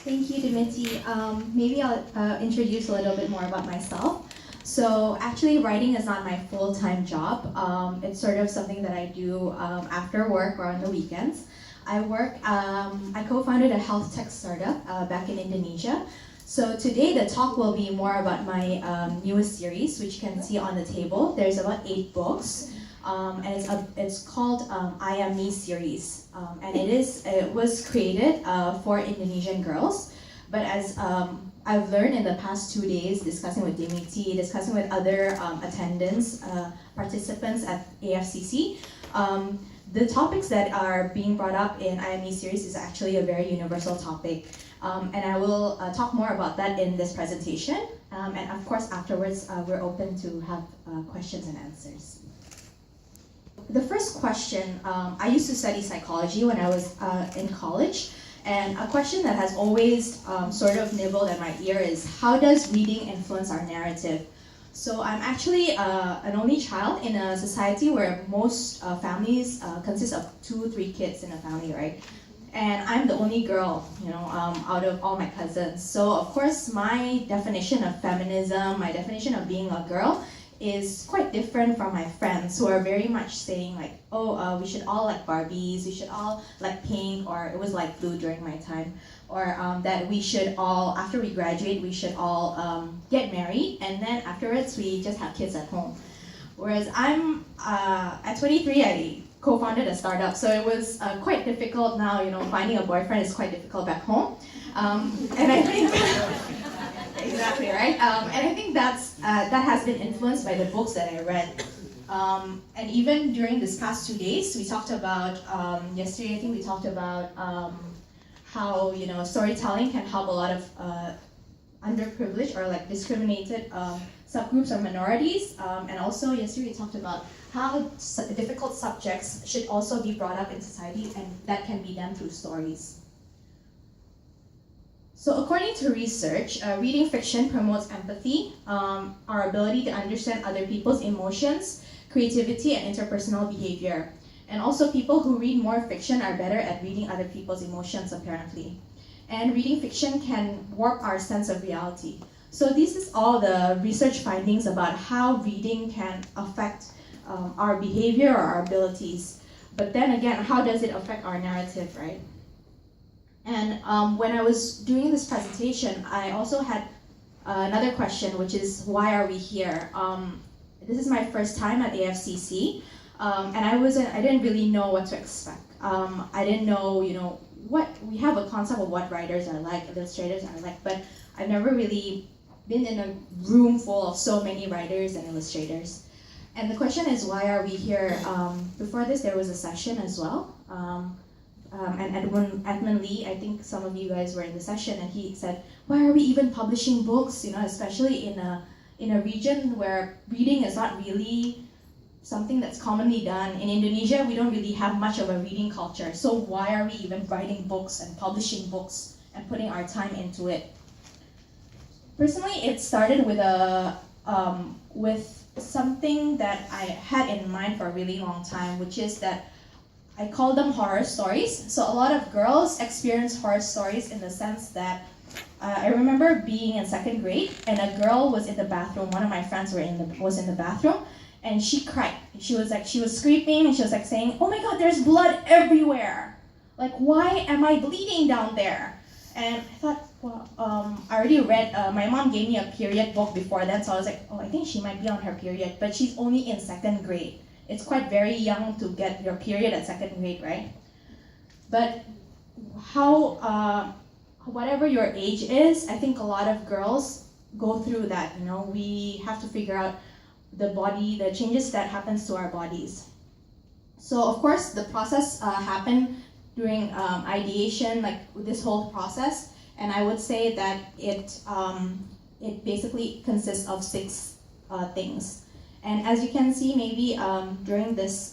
Thank you, Dimity. Maybe I'll introduce a little bit more about myself. So actually, writing is not my full-time job. It's sort of something that I do after work or on the weekends. I co-founded a health tech startup back in Indonesia. So today the talk will be more about my newest series, which you can see on the table. There's about 8 books. And it's called I Am Me series, and it was created for Indonesian girls. But as I've learned in the past 2 days, discussing with Dimity, discussing with other participants at AFCC, the topics that are being brought up in I Am Me series is actually a very universal topic. And I will talk more about that in this presentation. And of course, afterwards, we're open to have questions and answers. The first question, I used to study psychology when I was in college, and a question that has always sort of nibbled at my ear is, how does reading influence our narrative? So I'm actually an only child in a society where most families consist of 2-3 kids in a family, right? And I'm the only girl, out of all my cousins. So of course, my definition of feminism, my definition of being a girl, is quite different from my friends who are very much saying like, we should all like Barbies, we should all like pink, or it was like blue during my time, or that we should all, after we graduate, we should all get married, and then afterwards we just have kids at home. Whereas I'm, at 23, I co-founded a startup, so it was quite difficult now, finding a boyfriend is quite difficult back home. And I think exactly, right? And I think that has been influenced by the books that I read. And even during this past 2 days, we talked about, yesterday I think we talked about how, storytelling can help a lot of underprivileged or like discriminated subgroups or minorities. And also yesterday we talked about how difficult subjects should also be brought up in society, and that can be done through stories. So according to research, reading fiction promotes empathy, our ability to understand other people's emotions, creativity, and interpersonal behavior. And also people who read more fiction are better at reading other people's emotions, apparently. And reading fiction can warp our sense of reality. So this is all the research findings about how reading can affect our behavior or our abilities. But then again, how does it affect our narrative, right? And when I was doing this presentation, I also had another question, which is, why are we here? This is my first time at AFCC, and I didn't really know what to expect. I didn't know, we have a concept of what writers are like, illustrators are like, but I've never really been in a room full of so many writers and illustrators. And the question is, why are we here? Before this, there was a session as well. And Edmund Lee, I think some of you guys were in the session, and he said, why are we even publishing books, especially in a region where reading is not really something that's commonly done. In Indonesia, we don't really have much of a reading culture, so why are we even writing books and publishing books and putting our time into it? Personally, it started with something that I had in mind for a really long time, which is that I call them horror stories. So a lot of girls experience horror stories in the sense that I remember being in 2nd grade, and a girl was in the bathroom. One of my friends was in the bathroom, and she cried. She was screaming, and she was like saying, "Oh my God, there's blood everywhere! Like, why am I bleeding down there?" And I thought, well, I already read. My mom gave me a period book before then, so I was like, oh, I think she might be on her period, but she's only in 2nd grade. It's quite very young to get your period at 2nd grade, right? But whatever your age is, I think a lot of girls go through that. We have to figure out the changes that happens to our bodies. So of course, the process happened during ideation, like this whole process, and I would say that it basically consists of 6 things. And as you can see, maybe during this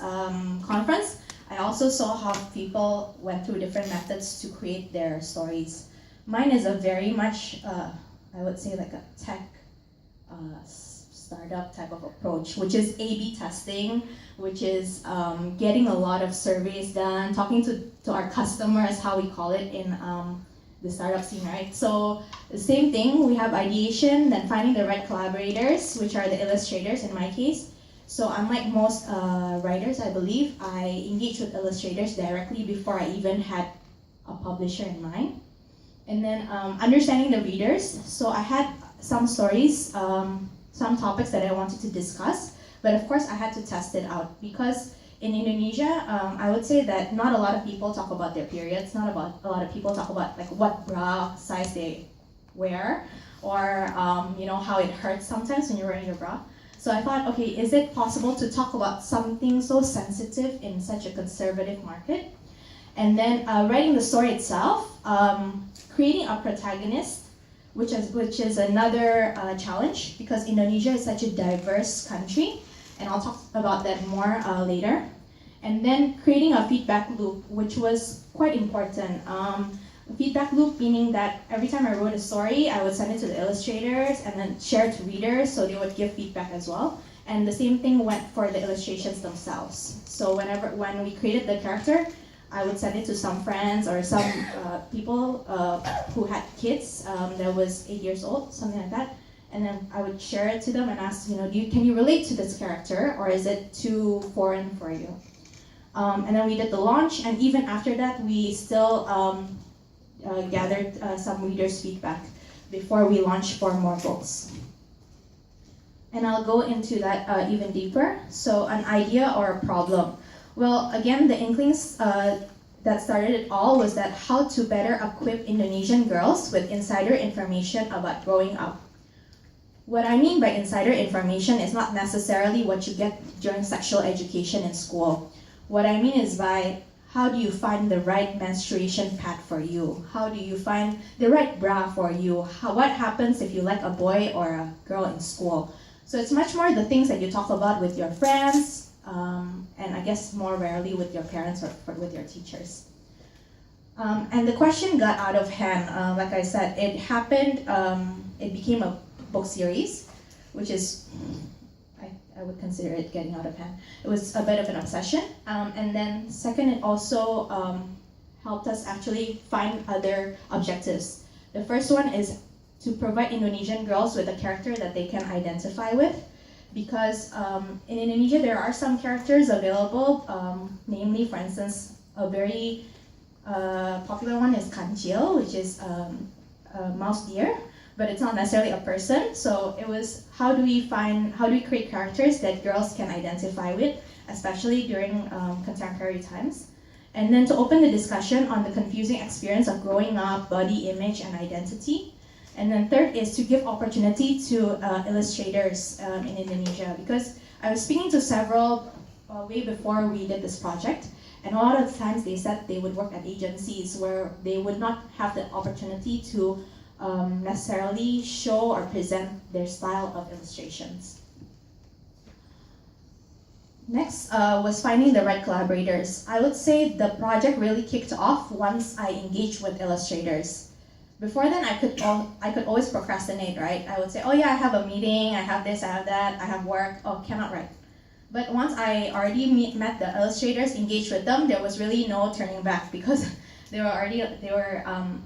conference, I also saw how people went through different methods to create their stories. Mine is a very much, I would say, like a tech startup type of approach, which is A/B testing, which is getting a lot of surveys done, talking to our customers, how we call it in the startup scene, right? So the same thing, we have ideation, then finding the right collaborators, which are the illustrators in my case. So unlike most writers, I believe, I engage with illustrators directly before I even had a publisher in mind. And then understanding the readers. So I had some stories, some topics that I wanted to discuss, but of course I had to test it out because in Indonesia, I would say that not a lot of people talk about their periods, not about a lot of people talk about like what bra size they wear, or you know, how it hurts sometimes when you're wearing your bra. So I thought, okay, is it possible to talk about something so sensitive in such a conservative market? And then writing the story itself, creating a protagonist, which is another challenge because Indonesia is such a diverse country, and I'll talk about that more later. And then creating a feedback loop, which was quite important. A feedback loop meaning that every time I wrote a story, I would send it to the illustrators and then share it to readers so they would give feedback as well. And the same thing went for the illustrations themselves. So when we created the character, I would send it to some friends or some people who had kids that was 8 years old, something like that. And then I would share it to them and ask, you know, can you relate to this character, or is it too foreign for you? And then we did the launch, and even after that, we still gathered some readers' feedback before we launched for more books. And I'll go into that even deeper. So an idea or a problem. Well, again, the inklings that started it all was that how to better equip Indonesian girls with insider information about growing up. What I mean by insider information is not necessarily what you get during sexual education in school. What I mean is by how do you find the right menstruation pad for you? How do you find the right bra for you? What happens if you like a boy or a girl in school? So it's much more the things that you talk about with your friends, and I guess more rarely with your parents or with your teachers. And the question got out of hand. Like I said, it happened, it became a book series, which is, I would consider it getting out of hand. It was a bit of an obsession. And then second, it also helped us actually find other objectives. The first one is to provide Indonesian girls with a character that they can identify with. Because in Indonesia, there are some characters available, namely, for instance, a very popular one is kancil, which is a mouse deer, but it's not necessarily a person. So it was how do we create characters that girls can identify with, especially during contemporary times. And then to open the discussion on the confusing experience of growing up, body image, and identity. And then third is to give opportunity to illustrators in Indonesia, because I was speaking to several way before we did this project, and a lot of times they said they would work at agencies where they would not have the opportunity to necessarily show or present their style of illustrations. Next was finding the right collaborators. I would say the project really kicked off once I engaged with illustrators. Before then, I could always procrastinate, right? I would say, oh yeah, I have a meeting, I have this, I have that, I have work, oh, cannot write. But once I already met the illustrators, engaged with them, there was really no turning back because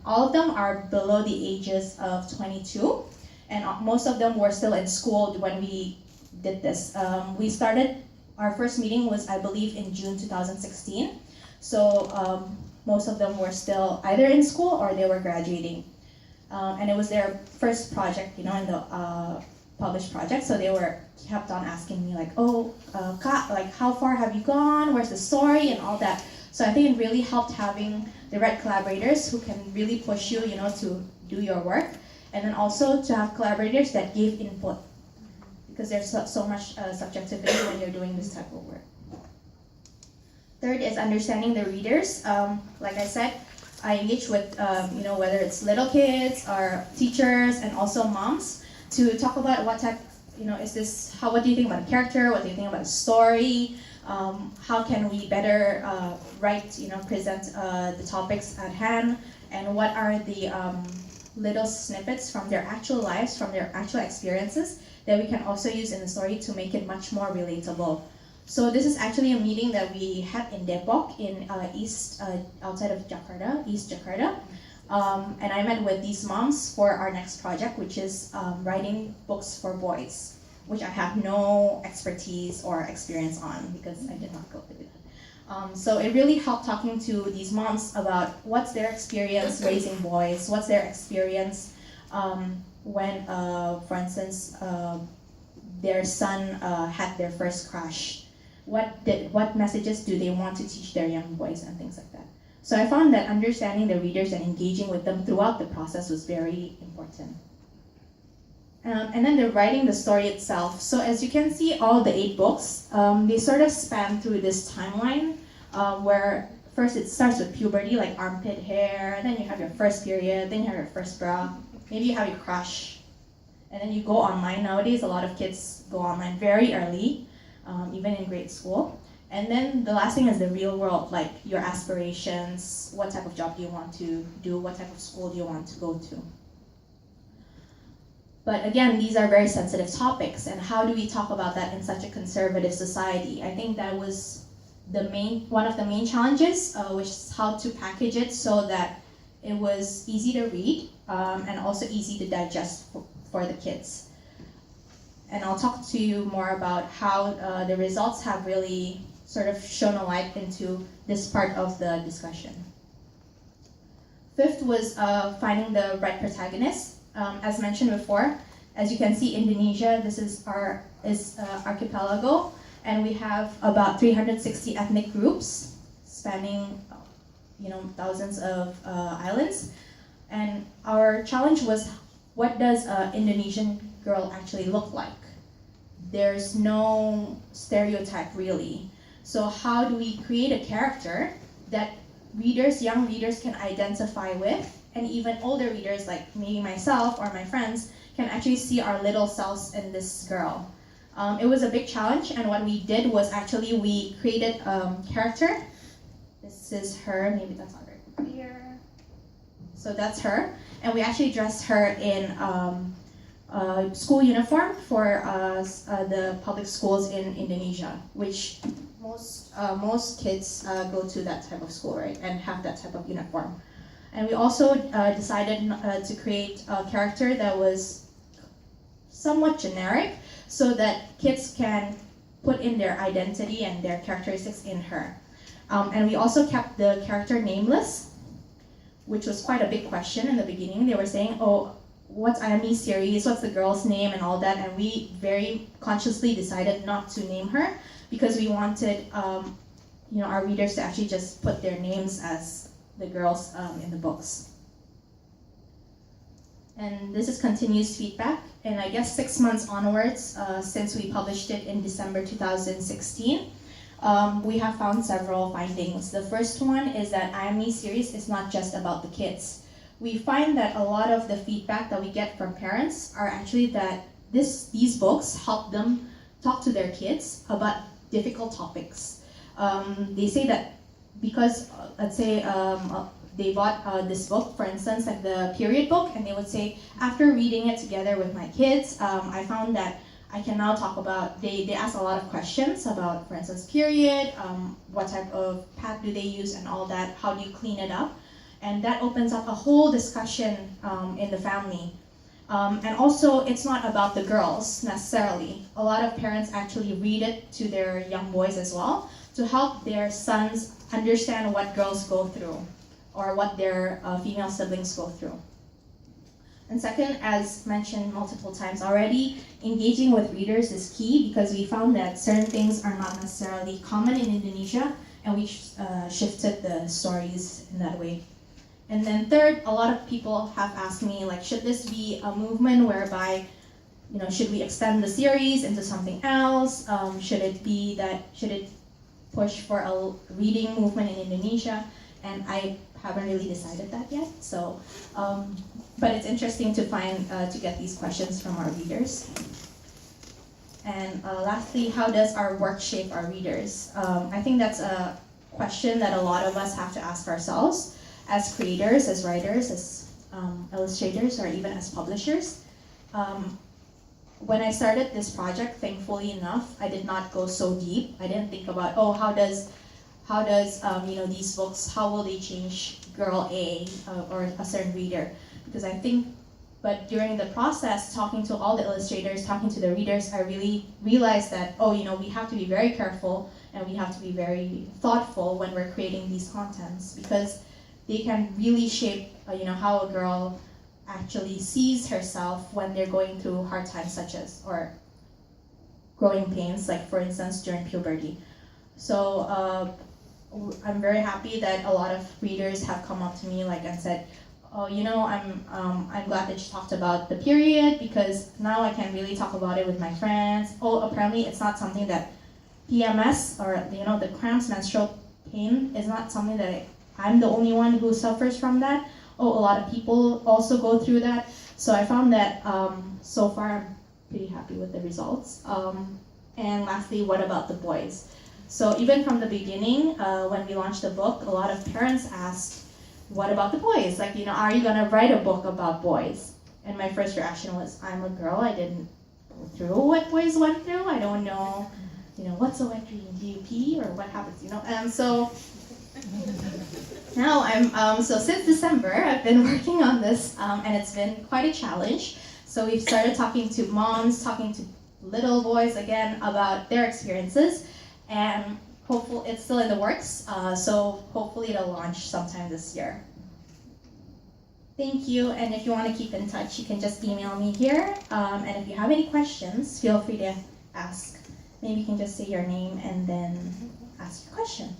all of them are below the ages of 22, and most of them were still in school when we did this. We started, our first meeting was, I believe, in June 2016. So most of them were still either in school or they were graduating. And it was their first project, you know, in the published project. So they kept on asking me like, oh, Kak, like how far have you gone? Where's the story and all that? So I think it really helped having the right collaborators who can really push you, you know, to do your work. And then also to have collaborators that give input, because there's so much subjectivity when you're doing this type of work. Third is understanding the readers. Like I said, I engage with, you know, whether it's little kids or teachers and also moms to talk about what type, you know, what do you think about a character? What do you think about a story? How can we better write, you know, present the topics at hand? And what are the little snippets from their actual lives, from their actual experiences that we can also use in the story to make it much more relatable. So this is actually a meeting that we had in Depok in outside of Jakarta, East Jakarta, And I met with these moms for our next project, which is writing books for boys, which I have no expertise or experience on because I did not go through that. So it really helped talking to these moms about what's their experience raising boys, what's their experience when, for instance, their son had their first crush. What messages do they want to teach their young boys and things like that. So I found that understanding the readers and engaging with them throughout the process was very important. And then the writing the story itself. So as you can see, all the 8 books, they sort of span through this timeline where first it starts with puberty, like armpit hair, then you have your first period, then you have your first bra, maybe you have your crush, and then you go online. Nowadays, a lot of kids go online very early, even in grade school. And then the last thing is the real world, like your aspirations, what type of job do you want to do, what type of school do you want to go to. But again, these are very sensitive topics, and how do we talk about that in such a conservative society? I think that was one of the main challenges, which is how to package it so that it was easy to read and also easy to digest for the kids. And I'll talk to you more about how the results have really sort of shone a light into this part of the discussion. 5th was finding the right protagonist. As mentioned before, as you can see, Indonesia, this is our archipelago, and we have about 360 ethnic groups spanning, thousands of islands. And our challenge was, what does an Indonesian girl actually look like? There's no stereotype really. So how do we create a character that young readers can identify with, and even older readers like me, myself, or my friends can actually see our little selves in this girl? It was a big challenge, and what we did was actually we created a character. This is her, maybe that's not very clear. So that's her, and we actually dressed her in school uniform for the public schools in Indonesia, which most kids go to that type of school, right, and have that type of uniform. And we also decided to create a character that was somewhat generic, so that kids can put in their identity and their characteristics in her. And we also kept the character nameless, which was quite a big question in the beginning. They were saying, oh, what's Ayami's series, what's the girl's name and all that, and we very consciously decided not to name her because we wanted our readers to actually just put their names as the girls in the books. And this is continuous feedback, and I guess 6 months onwards, since we published it in December 2016, we have found several findings. The first one is that Ayami series is not just about the kids. We find that a lot of the feedback that we get from parents are actually that these books help them talk to their kids about difficult topics. They say that because, let's say, they bought this book, for instance, like the period book, and they would say, after reading it together with my kids, I found that I can now talk about, they ask a lot of questions about, for instance, period, what type of pad do they use and all that, how do you clean it up? And that opens up a whole discussion in the family. And also, it's not about the girls necessarily. A lot of parents actually read it to their young boys as well to help their sons understand what girls go through or what their female siblings go through. And second, as mentioned multiple times already, engaging with readers is key because we found that certain things are not necessarily common in Indonesia, and we shifted the stories in that way. And then third, a lot of people have asked me, like, should this be a movement whereby, should we extend the series into something else? Should it push for a reading movement in Indonesia? And I haven't really decided that yet. So, but it's interesting to get these questions from our readers. And lastly, how does our work shape our readers? I think that's a question that a lot of us have to ask ourselves as creators, as writers, as illustrators, or even as publishers. When I started this project, thankfully enough, I did not go so deep. I didn't think about, how does these books, how will they change girl A or a certain reader, because I think, but during the process, talking to all the illustrators, talking to the readers, I really realized that, oh, you know, we have to be very careful and we have to be very thoughtful when we're creating these contents, because they can really shape, you know, how a girl actually sees herself when they're going through hard times such as, or growing pains, like for instance, during puberty. So I'm very happy that a lot of readers have come up to me like and said, oh, you know, I'm glad that you talked about the period, because now I can really talk about it with my friends. Oh, apparently it's not something that PMS, or you know, the cramps, menstrual pain, is not something that I'm the only one who suffers from that. Oh, a lot of people also go through that. So I found that so far I'm pretty happy with the results. And lastly, what about the boys? So even from the beginning, when we launched the book, a lot of parents asked, what about the boys? Like, you know, are you gonna write a book about boys? And my first reaction was, I'm a girl, I didn't go through what boys went through. I don't know, you know, what's a wet dream? Do you pee or what happens, you know? And so now so since December, I've been working on this, and it's been quite a challenge. So we've started talking to moms, talking to little boys again about their experiences, and hopefully it's still in the works, so hopefully it'll launch sometime this year. Thank you, and if you want to keep in touch, you can just email me here, and if you have any questions, feel free to ask. Maybe you can just say your name and then ask your question.